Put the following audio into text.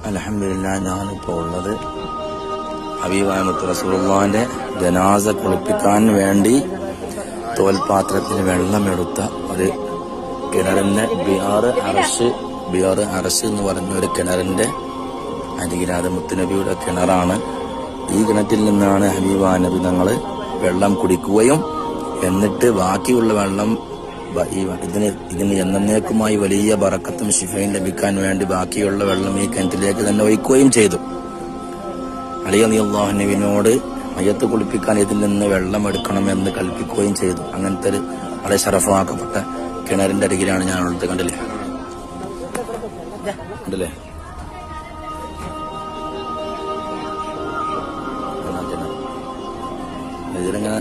അൽഹംദുലില്ലാഹ്, ഞാനിപ്പോൾ ഉള്ളത് ഹബീബായ മുത്ത് റസൂലുള്ളാഹിന്റെ ജനാസ കുളിപ്പിക്കാൻ വേണ്ടി തോൽപാത്രത്തിൽ വെള്ളമെടുത്ത ഒരു കിണറിന്റെ ബിയാർ അറസ് എന്ന് പറഞ്ഞ ഒരു കിണറിന്റെ അരികിലാതെ മുത്തുനബിയുടെ കിണറാണ്. ഈ കിണറ്റിൽ നിന്നാണ് ഹബീബായ നബി തങ്ങള് വെള്ളം കുടിക്കുകയും എന്നിട്ട് ബാക്കിയുള്ള വെള്ളം ഇതിന് എന്നേക്കുമായി വലിയ ബറക്കത്തും ശിഫയും ലഭിക്കാൻ വേണ്ടി ബാക്കിയുള്ള വെള്ളം ഈ കിണറ്റിലേക്ക് തന്നെ ഒഴിക്കുകയും ചെയ്തു. അലി റളിയല്ലാഹു അൻഹുവിനോട് മയ്യത്ത് കുളിപ്പിക്കാൻ ഇതിൽ നിന്ന് വെള്ളം എടുക്കണമെന്ന് കൽപ്പിക്കുകയും ചെയ്തു. അങ്ങനത്തെ ഒരു വളരെ ശറഫാക്കപ്പെട്ട കിണറിന്റെ അരികിലാണ് ഞാനുള്ളത്. കണ്ടില്ലേ ഇതിലിങ്ങനെ